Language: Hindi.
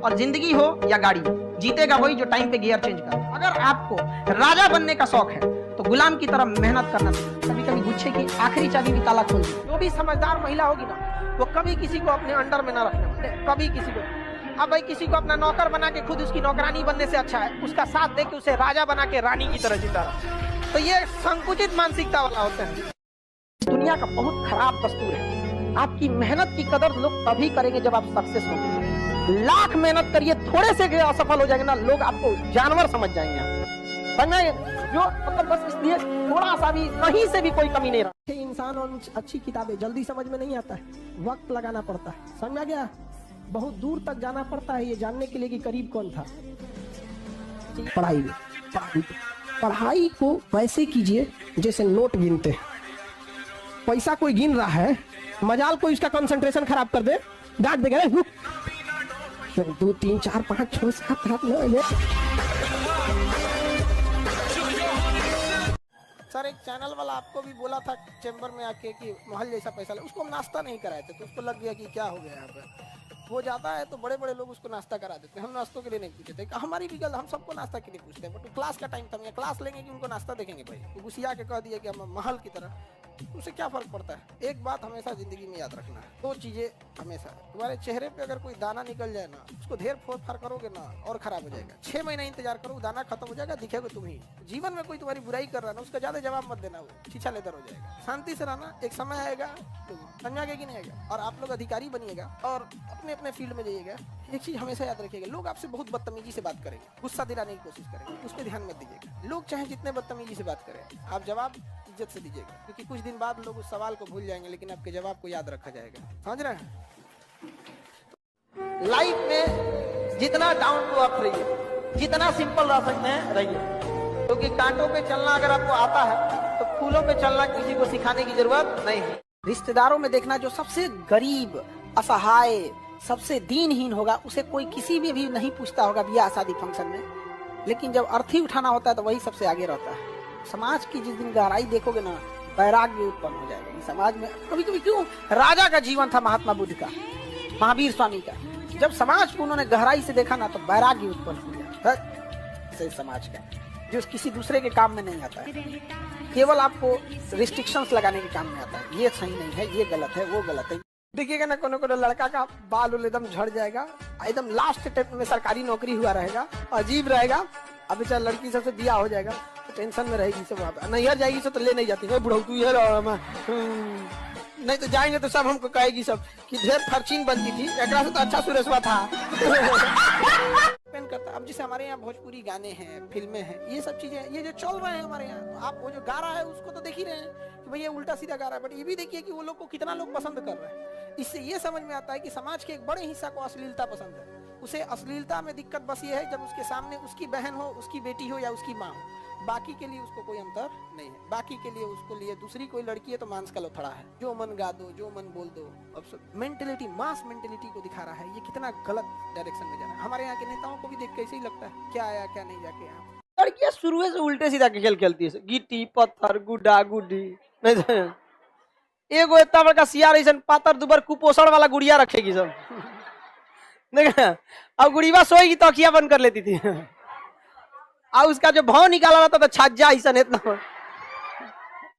और जिंदगी हो या गाड़ी, जीतेगा वही जो टाइम पे गियर चेंज कर। अगर आपको राजा बनने का शौक है तो गुलाम की तरह मेहनत करना चाहिए। कभी कभी गुच्छे की आखिरी चाबी भी ताला खोल दे। जो भी समझदार महिला होगी ना, वो कभी किसी को अपने अंडर में ना रखना, कभी किसी को। अब भाई किसी को अपना नौकर बना के खुद उसकी नौकरानी बनने से अच्छा है उसका साथ दे के उसे राजा बना के रानी की तरह जिंदा रहे। तो ये संकुचित मानसिकता वाला होते हैं। दुनिया का बहुत खराब दस्तूर है। आपकी मेहनत की कदर लोग तभी करेंगे जब आप सक्सेस होंगे। लाख मेहनत करिए, थोड़े से असफल हो जाएंगे ना, लोग आपको जानवर समझ जाएंगे। समझ जो मतलब बस इसलिए थोड़ा सा भी कहीं से भी कोई कमी नहीं रहा। इंसान और अच्छी किताबें जल्दी समझ में नहीं आता है, वक्त लगाना पड़ता है। समझा गया? बहुत दूर तक जाना पड़ता है ये जानने के लिए कि करीब कौन था। पढ़ाई को वैसे कीजिए जैसे नोट गिनते हैं। पैसा कोई गिन रहा है, मजाल कोई इसका कंसंट्रेशन खराब कर दे, डांट देगा 2 3 4 5 6 7 8 9। सर एक चैनल वाला आपको भी बोला था चैम्बर में आके कि महल जैसा पैसा ले, उसको हम नाश्ता नहीं कराए थे तो उसको लग गया कि क्या हो गया यहाँ पे। हो जाता है तो बड़े बड़े लोग उसको नाश्ता करा देते हैं। हम नाश्तों के लिए नहीं पूछे थे, हमारी भी गल, हम सबको नाश्ता के लिए पूछते हैं। बट क्लास का टाइम था, क्लास लेंगे कि उनको नाश्ता देखेंगे भाई, तो घुसिया के कह दिया कि हम महल की तरह। उससे क्या फर्क पड़ता है? एक बात हमेशा जिंदगी में याद रखना है, 2 चीजें हमेशा। तुम्हारे चेहरे पे अगर कोई दाना निकल जाए ना, उसको ढेर फोड़ फाड़ करोगे ना और खराब हो जाएगा। 6 महीना इंतजार करो, दाना खत्म हो जाएगा, दिखेगा तुम ही। जीवन में कोई तुम्हारी बुराई कर रहा है ना, उसका ज्यादा जवाब मत देना, वो छीछा लेदर हो जाएगा। शांति से रहना, एक समय आएगा समझा कि नहीं आएगा, और आप लोग अधिकारी बनिएगा और अपने अपने फील्ड में जाइएगा। एक चीज हमेशा याद रखिएगा, लोग आपसे बहुत बदतमीजी से बात करेंगे, गुस्सा दिलाने की कोशिश करेंगे, उस पर ध्यान मत दीजिएगा। लोग चाहे जितने बदतमीजी से बात करें, आप जवाब इज्जत से दीजिएगा, क्योंकि कुछ दिन बाद लोग उस सवाल को भूल जाएंगे लेकिन आपके जवाब को याद रखा जाएगा। समझ रहे हैं? लाइफ में जितना डाउन टू अर्थ रहिए, जितना सिंपल रह सकते हैं रहिए, क्योंकि कांटों पे चलना अगर आपको आता है तो फूलों पे चलना किसी को सिखाने की जरूरत नहीं है। रिश्तेदारों में देखना जो सबसे गरीब, असहाय, सबसे दीनहीन होगा, उसे कोई किसी में भी नहीं पूछता होगा ब्याह शादी फंक्शन में, लेकिन जब अर्थी उठाना होता है तो वही सबसे आगे रहता है। समाज की जिस दिन गहराई देखोगे ना, वैराग्य उत्पन्न हो जाएगा। समाज में कभी कभी क्यों राजा का जीवन था, महात्मा बुद्ध का, महावीर स्वामी का, जब समाज को उन्होंने गहराई से देखा ना तो वैराग्य उत्पन्न हो गया। समाज का जो किसी दूसरे के काम में नहीं आता है, केवल आपको रिस्ट्रिक्शंस लगाने के काम में आता है। ये सही नहीं है, ये गलत है, वो गलत है। देखिएगा ना कोनो कोनो लड़का का बाल एकदम झड़ जाएगा, एकदम लास्ट स्टेप में सरकारी नौकरी हुआ रहेगा, अजीब रहेगा। अब बेचारा लड़की सबसे बिया हो जाएगा तो टेंशन में रहेगी, सब नैहर जाएगी सब तो ले नहीं जाती, बुढ़ऊ तू ये नहीं तो जाएंगे तो सब हमको कहेगी सब कि ढेर खर्चीन बनती थी, एक से तो अच्छा सुरेशवा था। करता। अब जैसे हमारे यहाँ भोजपुरी गाने हैं, फिल्में हैं, ये सब चीजें ये जो चल रहे हैं हमारे यहाँ, तो आप वो जो गा रहा है उसको तो देख ही रहे हैं कि भैया उल्टा सीधा गा रहा है, बट ये भी देखिए कि वो लोग को कितना लोग पसंद कर रहे हैं। इससे ये समझ में आता है कि समाज के एक बड़े हिस्सा को अश्लीलता पसंद है। उसे अश्लीलता में दिक्कत बस ये है जब उसके सामने उसकी बहन हो, उसकी बेटी हो या उसकी माँ हो, बाकी के लिए उसको कोई अंतर नहीं है। बाकी के लिए उसको लिए दूसरी कोई लड़की है तो मांस का लोथड़ा है, जो मन गा दो, जो मन बोल दो। अब सब मेंटेलिटी, मास मेंटेलिटी को दिखा रहा है। ये कितना गलत डायरेक्शन में जा रहा है। हमारे यहाँ के नेताओं को भी देख के ऐसे ही लगता है क्या आया क्या नहीं जाके यहाँ। लड़कियां शुरू से उल्टे सीधा के खेल खेलती है, गिट्टी पत्थर गुड्डा गुड्डी। एगो इतना बड़का सियार ऐसा पातर दुबर कुपोषण वाला गुड़िया रखेगी सब। देखा अब गुड़िया सोएगी तो अखियां बंद कर लेती थी, और उसका जो भाव निकाला रहता था छज्जा ऐसा इतना